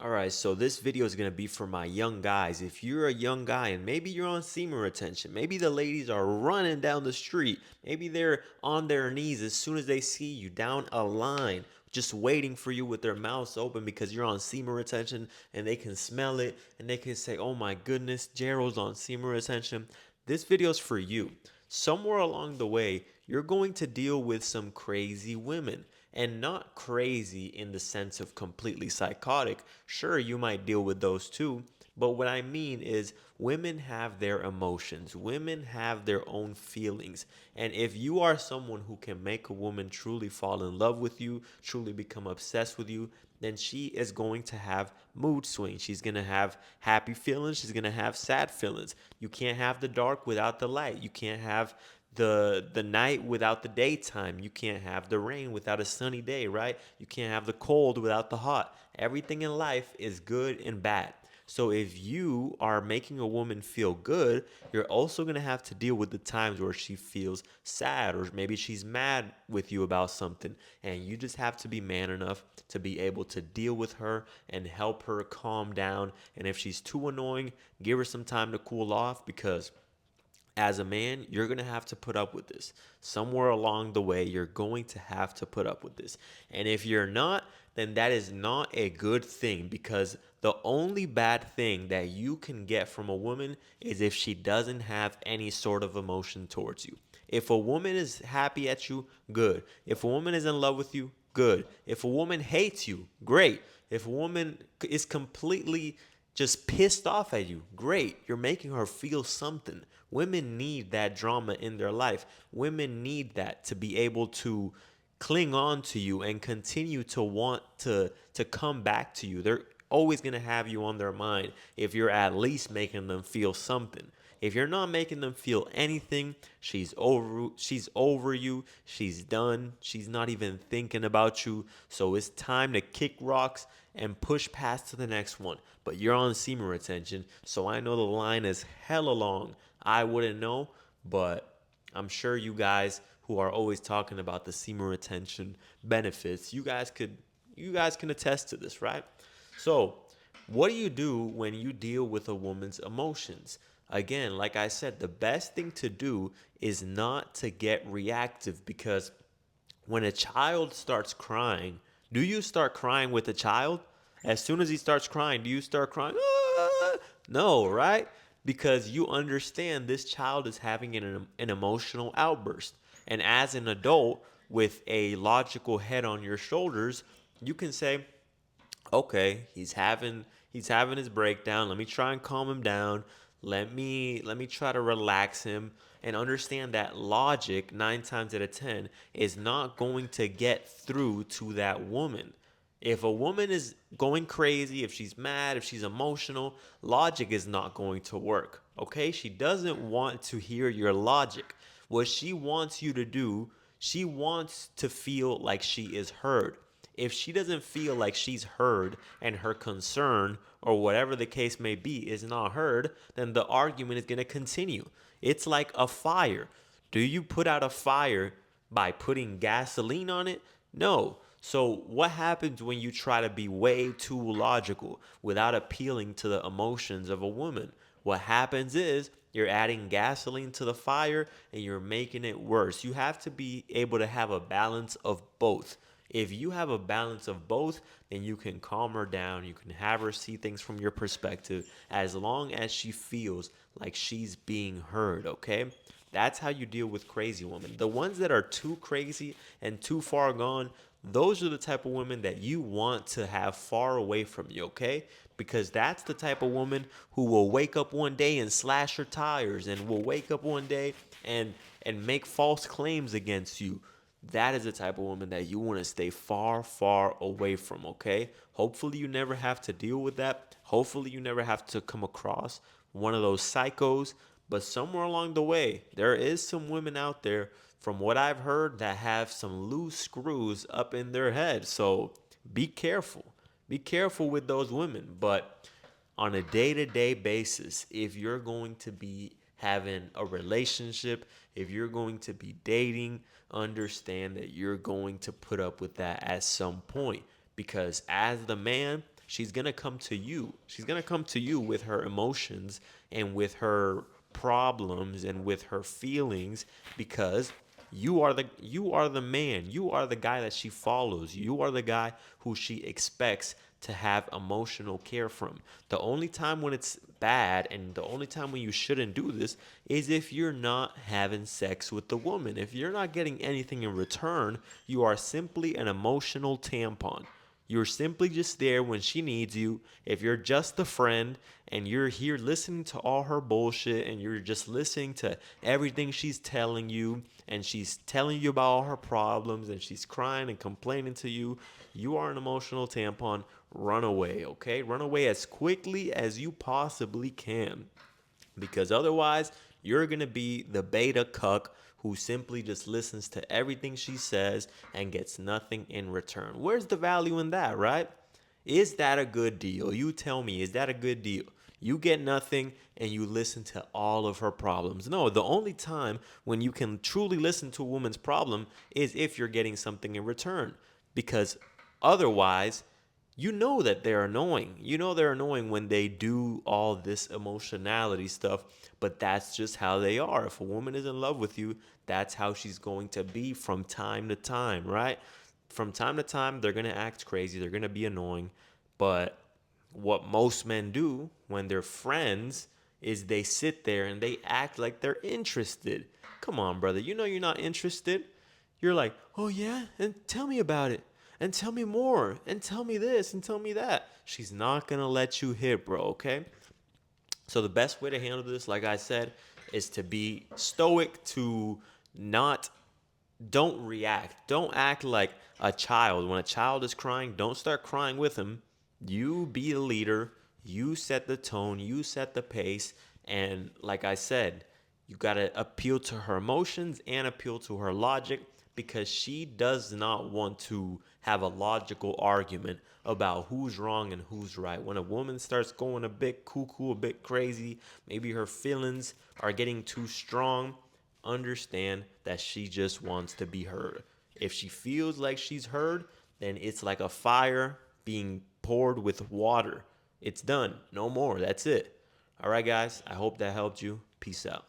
All right, so this video is going to be for my young guys. If you're a young guy and maybe you're on semen retention, maybe the ladies are running down the street, maybe they're on their knees as soon as they see you down a line, just waiting for you with their mouths open because you're on semen retention and they can smell it and they can say, oh my goodness, Gerald's on semen retention. This video's for you. Somewhere along the way, you're going to deal with some crazy women. And not crazy in the sense of completely psychotic. Sure, you might deal with those too. But what I mean is, women have their emotions, women have their own feelings. And if you are someone who can make a woman truly fall in love with you, truly become obsessed with you, then she is going to have mood swings. She's going to have happy feelings. She's going to have sad feelings. You can't have the dark without the light. You can't have the night without the daytime. You can't have the rain without a sunny day, right? You can't have the cold without the hot. Everything in life is good and bad. So if you are making a woman feel good, you're also going to have to deal with the times where she feels sad or maybe she's mad with you about something, and you just have to be man enough to be able to deal with her and help her calm down. And if she's too annoying, give her some time to cool off, because as a man, you're going to have to put up with this. Somewhere along the way, you're going to have to put up with this. And if you're not, then that is not a good thing, because the only bad thing that you can get from a woman is if she doesn't have any sort of emotion towards you. If a woman is happy at you, good. If a woman is in love with you, good. If a woman hates you, great. If a woman is completely just pissed off at you, great. You're making her feel something. Women need that drama in their life. Women need that to be able to cling on to you and continue to want to come back to you. They're always going to have you on their mind if you're at least making them feel something. If you're not making them feel anything, she's over you, she's done, she's not even thinking about you. So it's time to kick rocks and push past to the next one. But you're on semen retention, so I know the line is hella long. I wouldn't know, but I'm sure you guys who are always talking about the semen retention benefits, you guys can attest to this, right? So, what do you do when you deal with a woman's emotions? Again, like I said, the best thing to do is not to get reactive, because when a child starts crying, do you start crying with the child? As soon as he starts crying, do you start crying? "Ah!" No, right? Because you understand this child is having an emotional outburst. And as an adult with a logical head on your shoulders, you can say, okay, he's having his breakdown. Let me try and calm him down. Let me try to relax him and understand that logic 9 times out of 10 is not going to get through to that woman. If a woman is going crazy, if she's mad, if she's emotional, logic is not going to work. Okay? She doesn't want to hear your logic. What she wants you to do, she wants to feel like she is heard. If she doesn't feel like she's heard and her concern or whatever the case may be is not heard, then the argument is going to continue. It's like a fire. Do you put out a fire by putting gasoline on it? No. So, what happens when you try to be way too logical without appealing to the emotions of a woman? What happens is you're adding gasoline to the fire and you're making it worse. You have to be able to have a balance of both. If you have a balance of both, then you can calm her down. You can have her see things from your perspective as long as she feels like she's being heard, okay? That's how you deal with crazy women. The ones that are too crazy and too far gone, those are the type of women that you want to have far away from you, okay? Because that's the type of woman who will wake up one day and slash her tires, and will wake up one day and make false claims against you. That is the type of woman that you want to stay far, far away from, okay? Hopefully, you never have to deal with that. Hopefully, you never have to come across one of those psychos. But somewhere along the way, there is some women out there, from what I've heard, that have some loose screws up in their head. So be careful. Be careful with those women. But on a day to day basis, if you're going to be having a relationship, if you're going to be dating, understand that you're going to put up with that at some point. Because as the man, she's going to come to you. She's going to come to you with her emotions and with her problems and with her feelings, because you are the man. You are the guy that she follows. You are the guy who she expects to have emotional care from. The only time when it's bad and the only time when you shouldn't do this is if you're not having sex with the woman. If you're not getting anything in return, you are simply an emotional tampon. You're simply just there when she needs you. If you're just a friend and you're here listening to all her bullshit and you're just listening to everything she's telling you and she's telling you about all her problems and she's crying and complaining to you, you are an emotional tampon. Run away, okay? Run away as quickly as you possibly can, because otherwise you're going to be the beta cuck who simply just listens to everything she says and gets nothing in return. Where's the value in that, right? Is that a good deal? You tell me, is that a good deal? You get nothing and you listen to all of her problems. No, the only time when you can truly listen to a woman's problem is if you're getting something in return, because otherwise you know that they're annoying. You know they're annoying when they do all this emotionality stuff, but that's just how they are. If a woman is in love with you, that's how she's going to be from time to time, right? From time to time, they're going to act crazy, they're going to be annoying, but what most men do when they're friends is they sit there and they act like they're interested. Come on, brother. You know you're not interested. You're like, oh yeah, and tell me about it, and tell me more, and tell me this, and tell me that. She's not gonna let you hit, bro. Okay. So the best way to handle this, like I said, is to be stoic. To not don't react. Don't act like a child. When a child is crying, don't start crying with him. You be the leader. You set the tone. You set the pace. And like I said, you got to appeal to her emotions and appeal to her logic, because she does not want to have a logical argument about who's wrong and who's right. When a woman starts going a bit cuckoo, a bit crazy, maybe her feelings are getting too strong, understand that she just wants to be heard. If she feels like she's heard, then it's like a fire being poured with water. It's done. No more. That's it. All right, guys. I hope that helped you. Peace out.